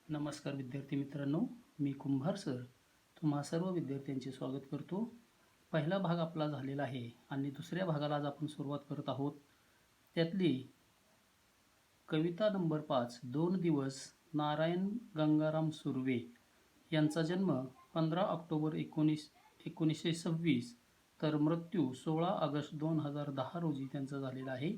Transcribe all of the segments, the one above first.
नमस्कार विद्यार्थी मित्रांनो, मी कुंभार सर तुम्हा सर्व विद्यार्थ्यांचे स्वागत करतो. पहिला भाग आपला झालेला आहे आणि दुसऱ्या भागाला आज आपण सुरुवात करत आहोत. त्यातली कविता नंबर 5 2 दिवस. नारायण गंगाराम सुर्वे यांचा जन्म 15 ऑक्टोबर 1926 तर मृत्यू 16 ऑगस्ट 2010 रोजी त्यांचा झालेला आहे.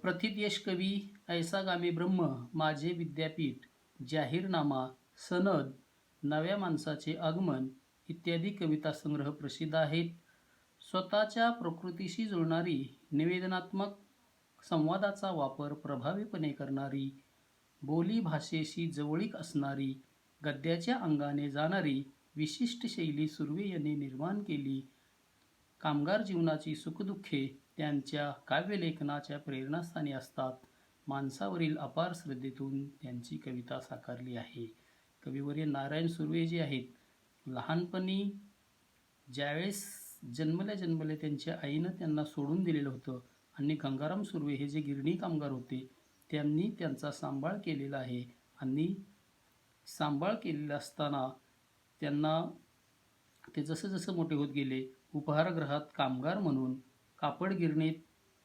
प्रथित यश कवी, ऐसा गामे ब्रह्म, माझे विद्यापीठ, जाहीरनामा, सनद, नव्या माणसाचे आगमन इत्यादी कविता संग्रह प्रसिद्ध आहेत. स्वतःच्या प्रकृतीशी जुळणारी, निवेदनात्मक संवादाचा वापर प्रभावीपणे करणारी, बोली भाषेशी जवळीक असणारी, गद्याच्या अंगाने जाणारी विशिष्ट शैली सुर्वे यांनी निर्माण केली. कामगार जीवनाची सुखदुःखे त्यांच्या काव्यलेखनाच्या प्रेरणास्थानी असतात. माणसावरील अपार श्रद्धेतून त्यांची कविता साकारली आहे. कविवर्य नारायण सुर्वे जे आहेत, लहानपणी ज्यावेळेस जन्मल्या त्यांच्या आईनं त्यांना सोडून दिलेलं होतं आणि गंगाराम सुर्वे हे जे गिरणी कामगार होते त्यांनी त्यांचा सांभाळ केलेला आहे. आणि सांभाळ केलेला असताना त्यांना ते जसं मोठे होत गेले, उपहारगृहात कामगार म्हणून, कापड गिरणीत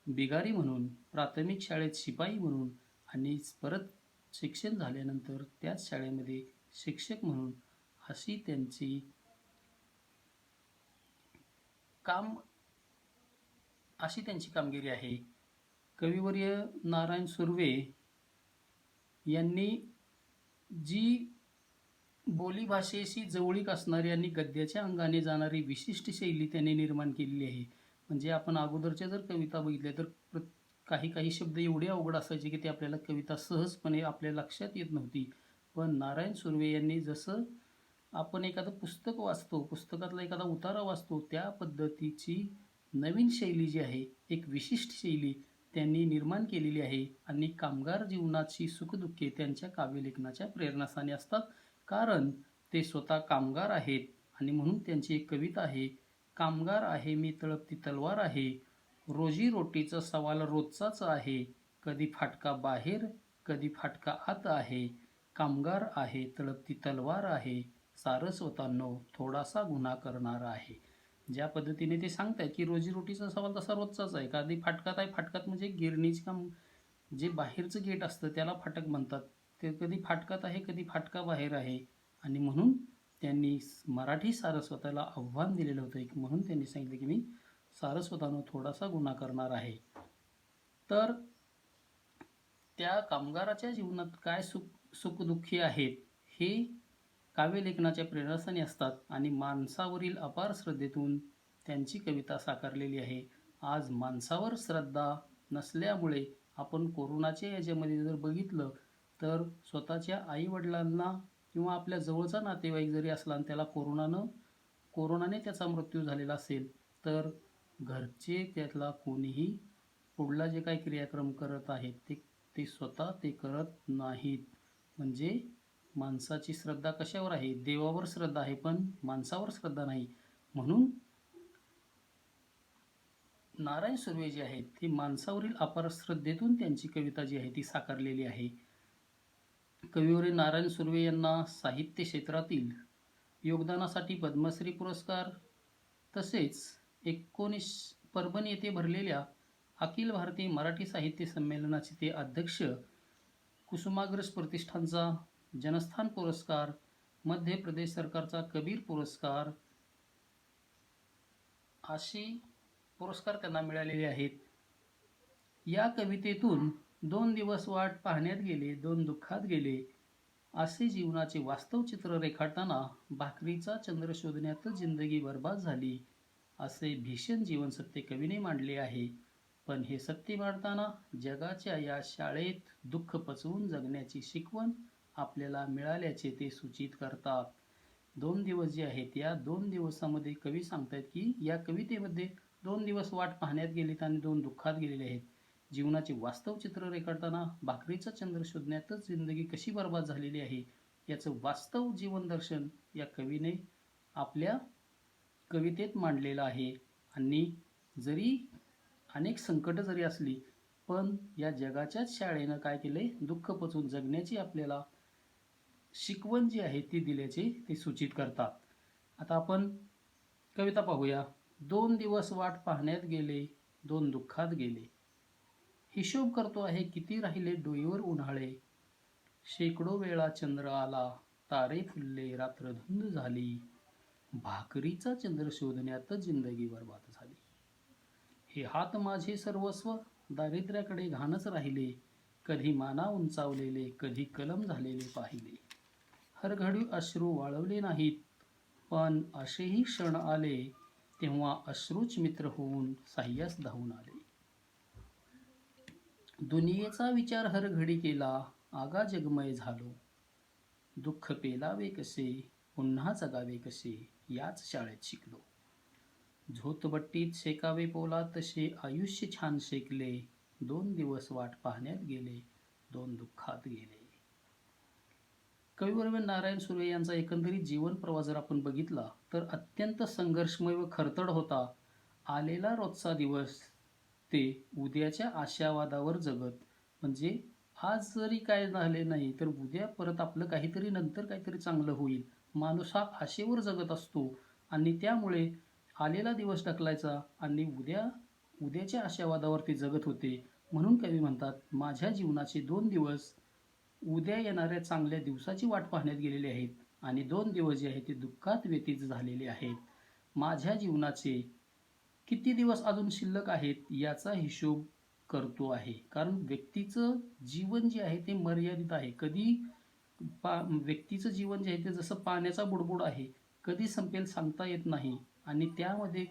बिगारी म्हणून, प्राथमिक शाळेत शिपाई म्हणून आणि परत शिक्षण झाल्यानंतर त्याच शाळेमध्ये शिक्षक म्हणून अशी त्यांची कामगिरी आहे. कविवर्य नारायण सुर्वे यांनी जी बोलीभाषेशी जवळीक असणारी आणि गद्याच्या अंगाने जाणारी विशिष्ट शैली त्यांनी निर्माण केलेली आहे. म्हणजे आपण अगोदरच्या जर कविता बघितल्या तर काही शब्द एवढे अवघड असायचे की ते आपल्याला कविता सहजपणे आपल्या लक्षात येत नव्हती. पण नारायण सुर्वे यांनी जसं आपण एखादं पुस्तक वाचतो, पुस्तकातला एखादा उतारा वाचतो, त्या पद्धतीची नवीन शैली जी आहे, एक विशिष्ट शैली त्यांनी निर्माण केलेली आहे. आणि कामगार जीवनाची सुखदुःखे त्यांच्या काव्यलेखनाच्या प्रेरणास्थानी असतात. कारण ते स्वतः कामगार आहेत आणि म्हणून त्यांची एक कविता आहे. कामगार आहे मी, तळपती तलवार आहे, रोजीरोटीचा सवाल रोजचाच आहे, कधी फाटका बाहेर कधी फाटका आत आहे, कामगार आहे तळपती तलवार आहे, सारस्वतांनो थोडासा गुन्हा करणार आहे. ज्या पद्धतीने ते सांगतायत की रोजीरोटीचा सवाल तसा रोजचाच आहे. कधी फाटकात आहे, फाटकात म्हणजे गिरणीचं काम जे बाहेरचं गेट असतं त्याला फाटक म्हणतात. ते कधी फाटकात आहे कधी फाटका बाहेर आहे. आणि म्हणून त्यांनी मराठी सारस्वताला आव्हान दिलेलं होतं. म्हणून त्यांनी सांगितलं की मी सारस्वतानं थोडासा गुन्हा करणार आहे. तर त्या कामगाराच्या जीवनात काय सुखदुःखी आहेत हे काव्यलेखनाच्या प्रेरणास्थानी असतात आणि माणसावरील अपार श्रद्धेतून त्यांची कविता साकारलेली आहे. आज माणसावर श्रद्धा नसल्यामुळे आपण कोरोनाच्या याच्यामध्ये जर बघितलं तर स्वतःच्या आईवडिलांना किंवा आपल्या जवळचा नातेवाईक जरी असला आणि त्याला कोरोनाने त्याचा मृत्यू झालेला असेल तर घरचे त्यातला कोणीही पुढला जे काही क्रियाक्रम करत आहेत ते स्वतः ते करत नाहीत. म्हणजे माणसाची श्रद्धा कशावर आहे? देवावर श्रद्धा आहे, पण माणसावर श्रद्धा नाही. म्हणून नारायण सुर्वे जे आहेत ते माणसावरील अपार श्रद्धेतून त्यांची कविता जी आहे ती साकारलेली आहे. कविवर्य नारायण सुर्वे यांना साहित्य क्षेत्रातील योगदानासाठी पद्मश्री पुरस्कार तसेच 19 परभणी येथे भरलेल्या अखिल भारतीय मराठी साहित्य संमेलनाचे ते अध्यक्ष, कुसुमाग्रज प्रतिष्ठानचा जनस्थान पुरस्कार, मध्य प्रदेश सरकारचा कबीर पुरस्कार असे पुरस्कार त्यांना मिळालेले आहेत. या कवितेतून 2 दिवस वाट पाहण्यात गेले, 2 दुःखात गेले असे जीवनाचे वास्तव चित्र रेखाटताना भाकरीचा चंद्र शोधण्यातच जिंदगी बर्बाद झाली असे भीषण जीवन सत्य कवीने मांडले आहे. पण हे सत्य मांडताना जगाच्या या शाळेत दुःख पचवून जगण्याची शिकवण आपल्याला मिळाल्याचे ते सूचित करतात. 2 दिवस जे आहेत या 2 दिवसामध्ये कवी सांगतायत की या कवितेमध्ये 2 दिवस वाट पाहण्यात गेलेत आणि 2 दुःखात गेलेले आहेत. जीवनाचे वास्तव चित्र रेखाटताना भाकरीचा चंद्र शोधण्यातच जिंदगी कशी बर्बाद झालेली आहे याचं वास्तव जीवन दर्शन या कवीने आपल्या कवितेत मांडलेलं आहे. आणि जरी अनेक संकट जरी असली पण या जगाच्याच शाळेनं काय केलंय, दुःख पचवून जगण्याची आपल्याला शिकवण जी आहे ती दिल्याचे ते सूचित करतात. आता आपण कविता पाहूया. 2 दिवस वाट पाहण्यात गेले, 2 दुःखात गेले. हिशोब करतो आहे किती राहिले डोईवर उन्हाळे. शेकडो वेळा चंद्र आला, तारे फुलले, रात्र धुंद झाली. भाकरीचा चंद्र शोधण्यातच जिंदगी बरबाद झाली. हे हात माझे सर्वस्व, दारिद्र्याकडे घाणच राहिले. कधी माना उंचावलेले, कधी कलम झालेले पाहिले. हरघडी अश्रू वाळवले नाहीत, पण असेही क्षण आले, तेव्हा अश्रूच मित्र होऊन साह्यास धावून आले. दुनियेचा विचार हरघडी केला, आगा जगमय झालो. दुःख पेलावे कसे, पुन्हा जगावे कसे, याच शाळेत शिकलो. झोतबट्टीत शेकावे पोलाद तसे आयुष्य छान शेकले. 2 दिवस वाट पाहण्यात गेले, 2 दुःखात गेले. कविवर्य नारायण सुर्वे यांचा एकंदरीत जीवन प्रवास जर आपण बघितला तर अत्यंत संघर्षमय व खडतर होता. आलेला रोजचा दिवस ते उद्याच्या आशावादावर जगत, म्हणजे आज जरी काय झाले नाही तर उद्या परत आपलं काहीतरी नंतर काहीतरी चांगलं होईल. माणूस हा आशेवर जगत असतो आणि त्यामुळे आलेला दिवस ढकलायचा आणि उद्याच्या आशावादावर ते जगत होते. म्हणून कवी म्हणतात, माझ्या जीवनाचे 2 दिवस उद्या येणाऱ्या चांगल्या दिवसाची वाट पाहण्यात गेलेले आहेत आणि 2 दिवस जे आहेत ते दुःखात व्यतीत झालेले आहेत. माझ्या जीवनाचे किती दिवस अजून शिल्लक आहेत याचा हिशोब करतो आहे, कारण व्यक्तीचं जीवन जे आहे ते मर्यादित आहे. व्यक्तीचं जीवन जे आहे ते जसं पाण्याचा बुडबुड आहे, कधी संपेल सांगता येत नाही. आणि त्यामध्ये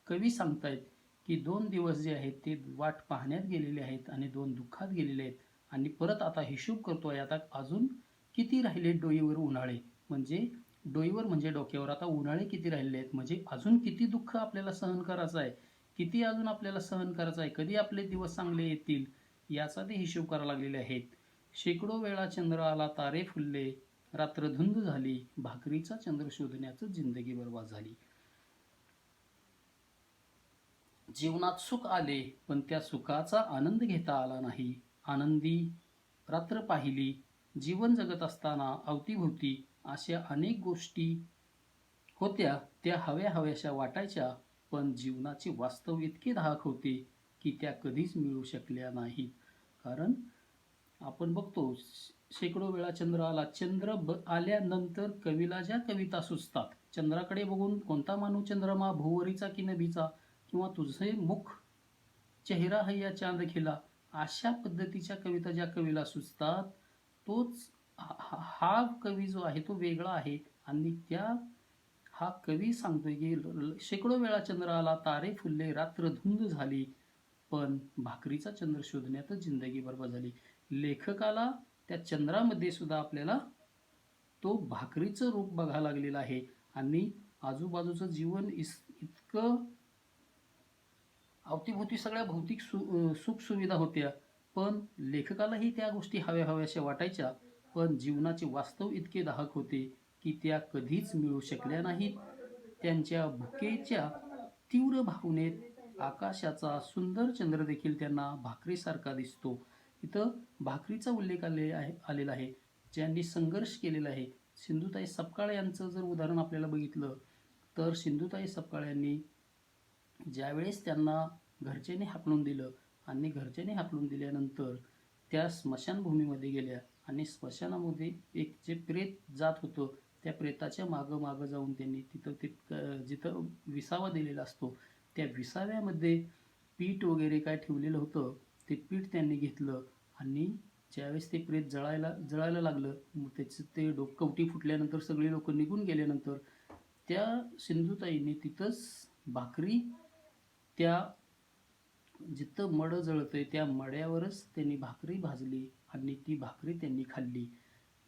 कवी सांगतायत की 2 दिवस जे आहेत ते वाट पाहण्यात गेलेले आहेत आणि 2 दुःखात गेलेले आहेत. आणि परत आता हिशोब करतोय, आता अजून किती राहिले डोईवर उन्हाळे, म्हणजे डोईवर म्हणजे डोक्यावर आता उन्हाळे किती राहिले आहेत, म्हणजे अजून किती दुःख आपल्याला सहन करायचं आहे, किती अजून आपल्याला सहन करायचं आहे, कधी आपले दिवस चांगले येतील याचा ते हिशोब करायला लागलेले आहेत. शेकडो वेळा चंद्र आला, तारे फुलले, रात्र धुंद झाली. भाकरीचा चंद्र शोधण्यातच जिंदगी बरबाद झाली. जीवनात सुख आले, पण त्या सुखाचा आनंद घेता आला नाही. आनंदी रात्र पाहिली. जीवन जगत असताना अवतीभोवती अशा अनेक गोष्टी होत्या, त्या हव्या हव्याशा वाटायच्या, पण जीवनाचे वास्तव इतके दाहक होते की त्या कधीच मिळू शकल्या नाहीत. कारण आपण बघतो, शेकडो वेळा चंद्र आला. आल्यानंतर कवीला ज्या कविता सुचतात, चंद्राकडे बघून कोणता मानू चंद्रमा, भुवरीचा की नभीचा, किंवा तुझे मुख चेहरा है या चांद खिला, अशा पद्धतीच्या कविता ज्या कवीला सुचतात, तोच हा कवी जो आहे तो वेगळा आहे. आणि हा कवी सांगतोय की शेकडो वेळा चंद्र आला, तारे फुलले, रात्र धुंद झाली, पण भाकरीचा चंद्र शोधण्यातच जिंदगी बरबाद झाली. लेखकाला त्या चंद्रामध्ये सुद्धा आपल्याला तो भाकरीचं रूप बघायला लागलेलं आहे. आणि आजूबाजूचं जीवन इतकं अवतीभोवती सगळ्या भौतिक सुख सुविधा होत्या, पण लेखकालाही त्या गोष्टी हव्या हव्याशा वाटायच्या, पण जीवनाचे वास्तव इतके दाहक होते की त्या कधीच मिळू शकल्या नाहीत. त्यांच्या भुकेच्या तीव्र भावनेत आकाशाचा सुंदर चंद्र देखील त्यांना भाकरीसारखा दिसतो. इथं भाकरीचा उल्लेख आलेला आहे, ज्यांनी संघर्ष केलेला आहे. सिंधुताई सपकाळ यांचं जर उदाहरण आपल्याला बघितलं तर सिंधुताई सपकाळ यांनी ज्यावेळेस त्यांना घरच्यांनी हाकलून दिलं आणि घरच्यांनी हाकलून दिल्यानंतर त्या स्मशानभूमीमध्ये गेल्या आणि स्मशानामध्ये एक जे प्रेत जात होतं, त्या प्रेताच्या मागं मागं जाऊन त्यांनी जिथं विसावा दिलेला असतो, त्या विसाव्यामध्ये पीठ वगैरे काय ठेवलेलं होतं, ते पीठ त्यांनी घेतलं आणि ज्यावेळेस ते प्रेत जळायला लागलं, मग त्याचं ते कवटी फुटल्यानंतर सगळी लोक निघून गेल्यानंतर त्या सिंधुताईंनी तिथंच भाकरी, त्या जिथं मड जळतंय त्या मड्यावरच त्यांनी भाकरी भाजली आणि ती भाकरी त्यांनी खाल्ली.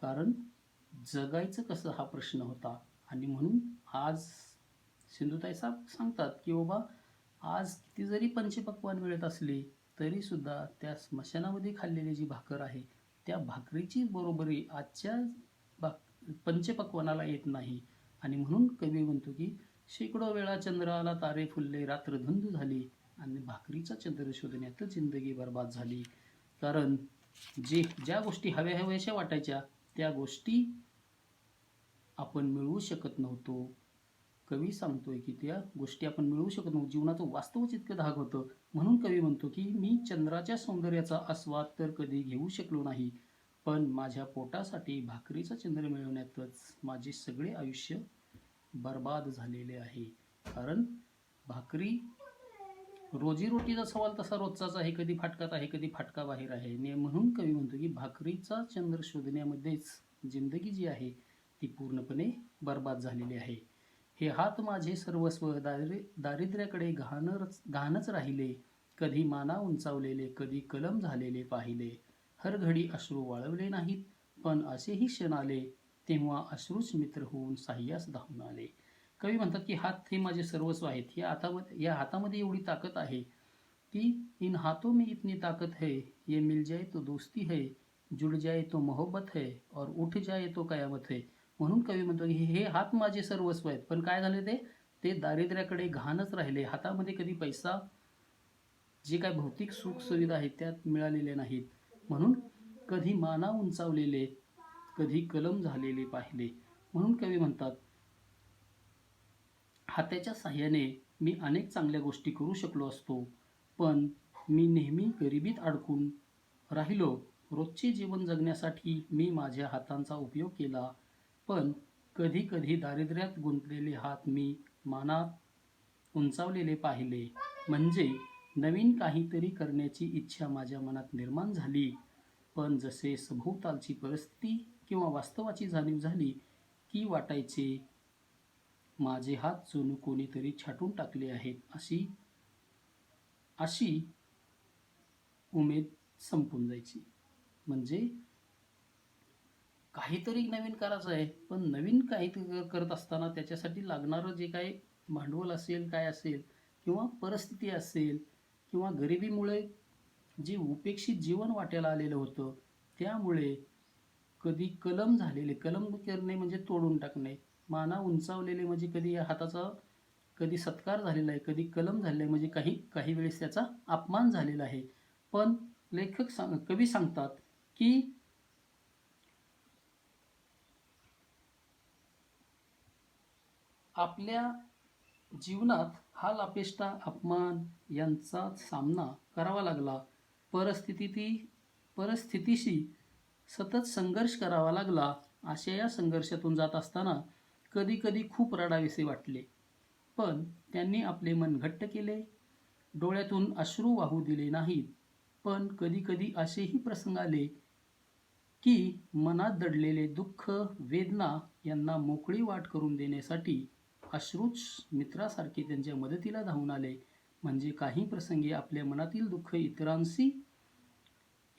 कारण जगायचं कसं हा प्रश्न होता. आणि म्हणून आज सिंधुताई सांगतात की बाबा, आज किती जरी पंचपक्वान मिळत असली तरी सुद्धा त्या स्मशानामध्ये खाल्लेली जी भाकर आहे, त्या भाकरीची बरोबरी आजच्या पंचपक्वानाला येत नाही. आणि म्हणून कवी म्हणतो की शेकडो वेळा चंद्र आला, तारे फुलले, रात्र धुंद झाली आणि भाकरीचा चंद्र शोधण्यातच जिंदगी बर्बाद झाली. कारण ज्या गोष्टी हव्याशा वाटायच्या त्या गोष्टी आपण मिळवू शकत नव्हतो. कवी सांगतोय की त्या गोष्टी आपण मिळवू शकत नव्हतो. जीवनाचं वास्तवच इतकं धाक होतं. म्हणून कवी म्हणतो की मी चंद्राच्या सौंदर्याचा आस्वाद तर कधी घेऊ शकलो नाही, पण माझ्या पोटासाठी भाकरीचा चंद्र मिळवण्यातच माझे सगळे आयुष्य बर्बाद झालेले आहे. कारण भाकरी रोजीरोटीचा सवाल तसा रोजचाच आहे. कधी फाटकात आहे, कधी फाटका बाहेर आहे. म्हणून कवी म्हणतो की भाकरीचा चंद्र शोधण्यामध्येच जिंदगी जी आहे ती पूर्णपणे बर्बाद झालेली आहे. हे हात माझे सर्वस्व दारिद्र्याकडे घाणच राहिले. कधी माना उंचावलेले, कधी कलम झालेले पाहिले. हर घडी अश्रू वाळवले नाहीत, पण असेही क्षण आले तेव्हा अश्रूच मित्र होऊन साह्यास धावून आले. कवी म्हणतात की हात हे माझे सर्वस्व आहेत. या हातामध्ये एवढी ताकद आहे की इन हाथों में इतनी ताकत है, ये मिल जाए तो दोस्ती है, जुड़ जाए तो मोहब्बत है, और उठ जाए तो कयामत है. म्हणून कवी म्हणतो की हे हात माझे सर्वस्व आहेत, पण काय झाले ते दारिद्र्याकडे घाणच राहिले. हातामध्ये कधी पैसा, जे काय भौतिक सुख सुविधा आहेत त्यात मिळालेल्या नाहीत. म्हणून कधी माना उंचावलेले, कधी कलम झालेले पाहिले. म्हणून कवी म्हणतात हाताच्या साह्याने मी अनेक चांगल्या गोष्टी करू शकलो असतो, पण मी नेहमी गरिबीत अडकून राहिलो. रोजचे जीवन जगण्यासाठी मी माझ्या हातांचा उपयोग केला, पण कधी कधी दारिद्र्यात गुंतलेले हात मी मानात उंचावलेले पाहिले. म्हणजे नवीन काहीतरी करण्याची इच्छा माझ्या मनात निर्माण झाली, पण जसे सभोवतालची परिस्थिती किंवा वास्तवाची जाणीव झाली की वाटायचे माझे हात जणू कोणीतरी छाटून टाकले आहेत. अशी उमेद संपून जायची. म्हणजे काहीतरी नवीन करायचं आहे, पण नवीन काहीतरी करत असताना त्याच्यासाठी लागणारं जे काही भांडवल असेल, काय असेल, किंवा परिस्थिती असेल, किंवा गरिबीमुळे जे उपेक्षित जीवन वाट्याला आलेलं होतं, त्यामुळे कधी कलम झालेले, कलम करणे म्हणजे तोडून टाकणे, माना उंचावलेले म्हणजे कधी या हाताचा कधी सत्कार झालेला आहे, कधी कलम झालेला आहे, म्हणजे काही वेळेस त्याचा अपमान झालेला आहे. पण कवी सांगतात की आपल्या जीवनात हाल अपेष्टा अपमान यांचा सामना करावा लागला. परिस्थितीशी सतत संघर्ष करावा लागला. अशा या संघर्षातून जात असताना कधी कधी खूप रडावेसे वाटले, पण त्यांनी आपले मन घट्ट केले. डोळ्यातून अश्रू वाहू दिले नाहीत. पण कधी कधी असेही प्रसंग आले की मनात दडलेले दुःख, वेदना यांना मोकळी वाट करून देण्यासाठी अश्रूच मित्रासारखे त्यांच्या मदतीला धावून आले. म्हणजे काही प्रसंगी आपल्या मनातील दुःख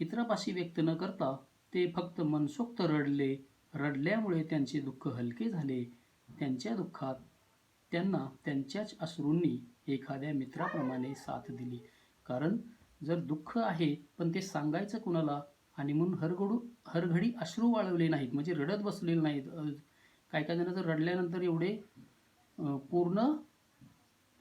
इतरापाशी व्यक्त न करता ते फक्त मनसोक्त रडले. रडल्यामुळे त्यांचे दुःख हलके झाले. त्यांच्या दुःखात त्यांना त्यांच्याच अश्रूंनी एखाद्या मित्राप्रमाणे साथ दिली. कारण जर दुःख आहे पण ते सांगायचं कुणाला, आणि म्हणून हरघडी अश्रू वाळवले नाहीत, म्हणजे रडत बसलेले नाहीत. काही जण तर रडल्यानंतर एवढे पूर्ण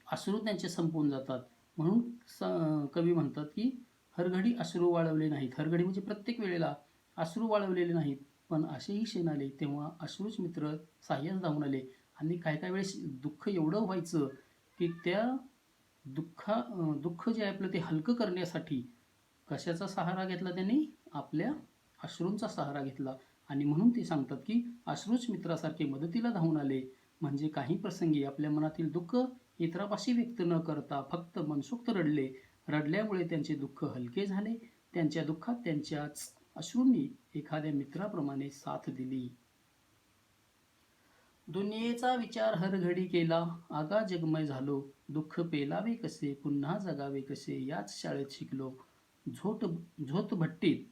अश्रू त्यांचे संपून जातात. म्हणून कवी म्हणतात की हरघडी अश्रू वाळवले नाहीत. हरघडी म्हणजे प्रत्येक वेळेला अश्रू वाळवलेले नाहीत, पण असेही क्षण आले तेव्हा अश्रूच मित्र साह्यास धावून आले. आणि काही वेळेस दुःख एवढं व्हायचं की त्या दुःख जे आहे आपलं ते हलकं करण्यासाठी कशाचा सहारा घेतला त्यांनी? आपल्या अश्रूंचा सहारा घेतला. आणि म्हणून ते सांगतात की अश्रूच मित्रासारखे मदतीला धावून आले. म्हणजे काही प्रसंगी आपल्या मनातील दुःख इतरापाशी व्यक्त न करता फक्त मनसोक्त रडले. रडल्यामुळे त्यांचे दुःख हलके झाले. त्यांच्या दुःखात त्यांच्याच अश्रूंनी एखाद्या मित्राप्रमाणे साथ दिली. दुनियेचा विचार हरघडी केला, आगा जगमय झालो. दुःख पेलावे कसे, पुन्हा जगावे कसे, याच शाळेत शिकलो. झोत भट्टीत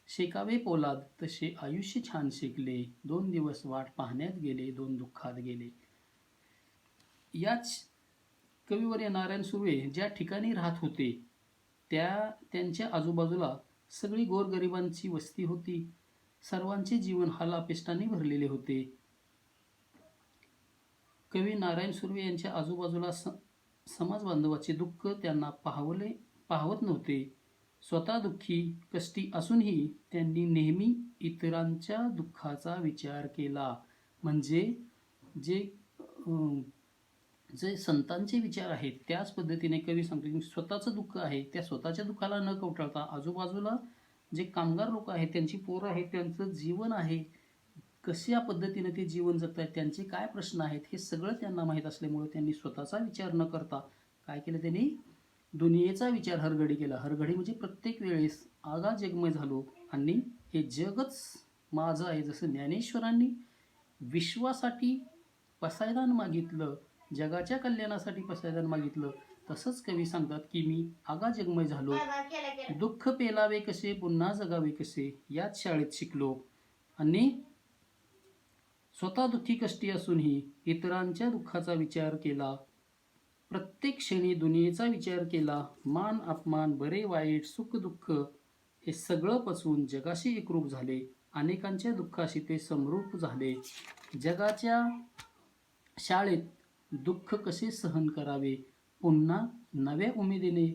शेकावे पोलाद, तसे आयुष्य छान शेकले. 2 दिवस वाट पाहण्यात गेले, 2 दुःखात गेले. याच कविवर्य नारायण सुर्वे ज्या ठिकाणी राहत होते त्यांच्या आजूबाजूला सगळी गोरगरिबांची वस्ती होती. सर्वांचे जीवन हालापेष्टाने भरलेले होते. कवी नारायण सुर्वे यांच्या आजूबाजूला समाज बांधवाचे दुःख त्यांना पाहवत नव्हते. स्वतः दुःखी कष्टी असूनही त्यांनी नेहमी इतरांच्या दुःखाचा विचार केला. म्हणजे जे जे संतांचे विचार आहेत त्याच पद्धतीने कवी सांगतो की स्वतःचं दुःख आहे त्या स्वतःच्या दुःखाला न कवटाळता आजूबाजूला जे कामगार लोक आहेत, त्यांची पोरं आहेत, त्यांचं जीवन आहे, कशा पद्धतीने ते जीवन जगत आहेत, त्यांचे काय प्रश्न आहेत, हे सगळं त्यांना माहीत असल्यामुळे त्यांनी स्वतःचा विचार न करता काय केलं, त्यांनी दुनियेचा विचार हरघडी केला. हरघडी म्हणजे प्रत्येक वेळेस आगा जगमय झालो आणि हे जगच माझं आहे. जसं ज्ञानेश्वरांनी विश्वासाठी पसायदान मागितलं, जगाच्या कल्याणासाठी पसायदान मागितलं, तसंच कवी सांगतात की मी आगा जगमय झालो, दुःख पेलावे कसे पुन्हा जगावे कसे याच शाळेत शिकलो आणि स्वतः दुःखी कष्टी असूनही इतरांच्या दुःखाचा विचार केला, प्रत्येक क्षणी दुनियेचा विचार केला, मान अपमान बरे वाईट सुख दुःख हे सगळं पचवून जगाशी एकरूप झाले, अनेकांच्या दुःखाशी ते समरूप झाले. जगाच्या शाळेत दुःख कसे सहन करावे, पुन्हा नव्या उमेदीने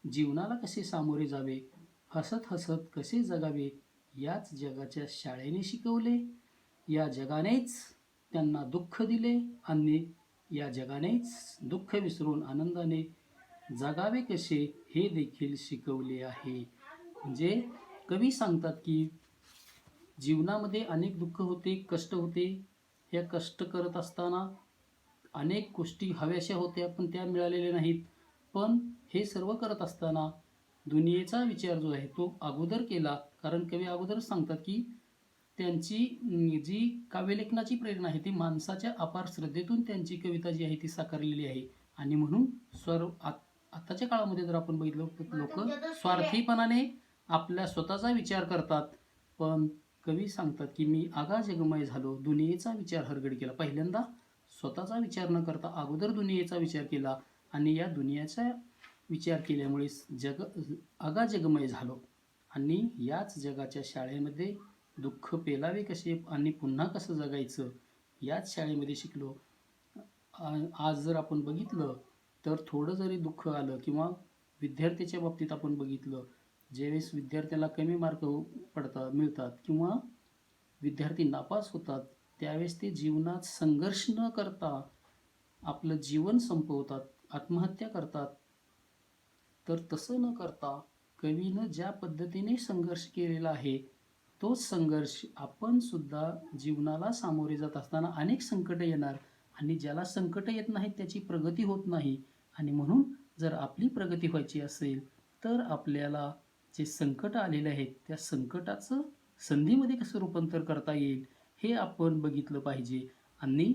जीवनाला कसे सामोरे जावे, हसत हसत कसे जगावे याच जगाच्या शाळेने शिकवले. या जगानेच त्यांना दुःख दिले आणि या जगानेच दुःख विसरून आनंदाने जगावे कसे हे देखील शिकवले आहे. म्हणजे कवी सांगतात की जीवनामध्ये अनेक दुःख होते, कष्ट होते. या कष्ट करत असताना अनेक गोष्टी हव्याशा होत्या पण त्या मिळालेल्या नाहीत. पण हे सर्व करत असताना दुनियेचा विचार जो आहे तो अगोदर केला. कारण कवी अगोदरच सांगतात की त्यांची जी काव्यलेखनाची प्रेरणा आहे ती माणसाच्या अपार श्रद्धेतून त्यांची कविता जी आहे ती साकारलेली आहे. आणि म्हणून आताच्या काळामध्ये जर आपण बघितलं तर लोक स्वार्थीपणाने आपल्या स्वतःचा विचार करतात. पण कवी सांगतात की मी आगा जगमय झालो, दुनियेचा विचार हरगडी केला. पहिल्यांदा स्वतःचा विचार न करता अगोदर दुनियेचा विचार केला आणि या दुनियेचा विचार केल्यामुळे आगा जगमय झालो आणि याच जगाच्या शाळेमध्ये दुःख पेलावे कसे आणि पुन्हा कसं जगायचं याच शाळेमध्ये शिकलो. आज जर आपण बघितलं तर थोडं जरी दुःख आलं किंवा विद्यार्थ्याच्या बाबतीत आपण बघितलं, ज्यावेळेस विद्यार्थ्याला कमी मार्क मिळतात किंवा विद्यार्थी नापास होतात त्यावेळेस ते जीवनात संघर्ष न करता आपलं जीवन संपवतात, आत्महत्या करतात. तर तसं न करता कवीनं ज्या पद्धतीने संघर्ष केलेला आहे तोच संघर्ष आपण सुद्धा जीवनाला सामोरे जात असताना अनेक संकट येणार आणि ज्याला संकट येत नाहीत त्याची प्रगती होत नाही. आणि म्हणून जर आपली प्रगती व्हायची असेल तर आपल्याला जे संकट आलेले आहेत त्या संकटाचं संधीमध्ये कसं रूपांतर करता येईल हे आपण बघितलं पाहिजे. आणि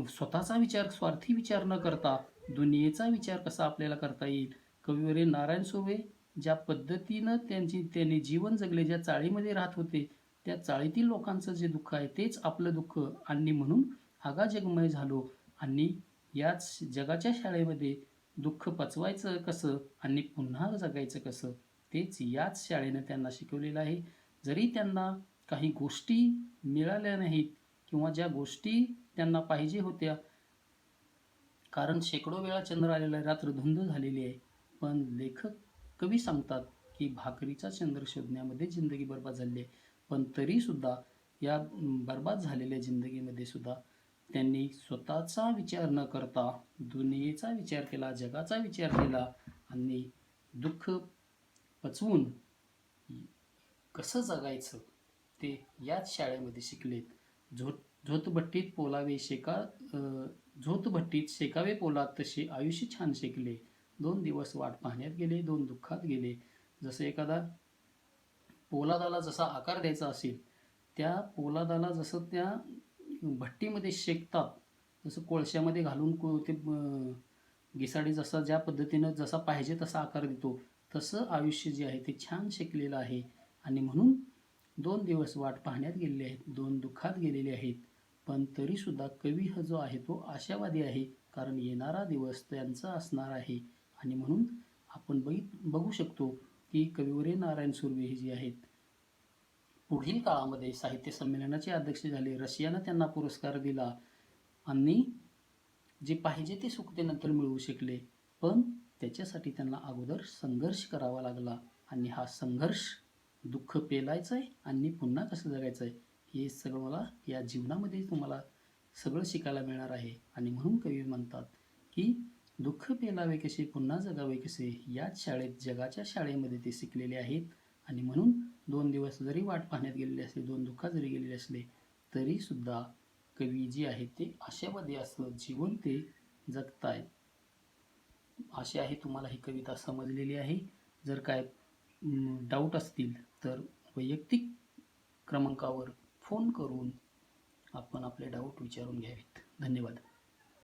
स्वतःचा विचार, स्वार्थी विचार न करता दुनियेचा विचार कसा आपल्याला करता येईल. कविवर्य नारायण सुर्वे ज्या पद्धतीनं त्यांनी जीवन जगले, ज्या चाळीमध्ये राहत होते त्या चाळीतील लोकांचं जे दुःख आहे तेच आपलं दुःख आणि म्हणून आगा जगमय झालो आणि याच जगाच्या शाळेमध्ये दुःख पचवायचं कसं आणि पुन्हा जगायचं कसं तेच याच शाळेनं त्यांना शिकवलेलं आहे. जरी त्यांना काही गोष्टी मिळाल्या नाहीत किंवा ज्या गोष्टी त्यांना पाहिजे होत्या, कारण शेकडो वेळा चंद्र आलेला आहे, रात्र धुंद झालेली आहे, पण लेखक कवी सांगतात की भाकरीचा चंद्र शोधण्यामध्ये जिंदगी बर्बाद झाली आहे. पण तरीसुद्धा या बर्बाद झालेल्या जिंदगीमध्ये सुद्धा त्यांनी स्वतःचा विचार न करता दुनियेचा विचार केला, जगाचा विचार केला आणि दुःख पचवून कसं जगायचं ते याच शाळेमध्ये शिकलेत. झोतभट्टीत पोलावे झोतभट्टीत शेकावे पोलाद तसे आयुष्य छान शेकले, 2 दिवस वाट पाहण्यात गेले, 2 दुःखात गेले. जसं एखादा पोलादाला जसा आकार द्यायचा असेल त्या पोलादाला जसं त्या भट्टीमध्ये शेकतात, जसं कोळशामध्ये घालून ते घिसाडी जसा ज्या पद्धतीनं जसा पाहिजे तसा आकार देतो तसं आयुष्य जे आहे ते छान शेकलेलं आहे. आणि म्हणून 2 दिवस वाट पाहण्यात गेलेले आहेत, 2 दुःखात गेलेले आहेत. पण तरीसुद्धा कवी हा जो आहे तो आशावादी आहे, कारण येणारा दिवस त्यांचा असणार आहे. आणि म्हणून आपण बघू शकतो की कविवर्य नारायण सुर्वे हे जे आहेत पुढील काळामध्ये साहित्य संमेलनाचे अध्यक्ष झाले, रशियानं त्यांना पुरस्कार दिला आणि जे पाहिजे ते सुख ते नंतर मिळवू शकले, पण त्याच्यासाठी त्यांना अगोदर संघर्ष करावा लागला. आणि हा संघर्ष, दुःख पेलायचं आहे आणि पुन्हा कसं जगायचं आहे, हे सगळं मला या जीवनामध्ये तुम्हाला सगळं शिकायला मिळणार आहे. आणि म्हणून कवी म्हणतात की दुःख पेलावे कसे, पुन्हा जगावे कसे, याच शाळेत, जगाच्या शाळेमध्ये ते शिकलेले आहेत. आणि म्हणून 2 दिवस जरी वाट पाहण्यात गेलेले असले, 2 दुःखात जरी गेलेले असले, तरीसुद्धा कवी जे आहेत ते आशावादी असं जीवन ते जगतायत. आशा आहे तुम्हाला ही कविता समजलेली आहे. जर काय डाऊट असतील तर वैयक्तिक क्रमांकावर फोन करून आपण आपले डाऊट विचारून घ्यावेत. धन्यवाद.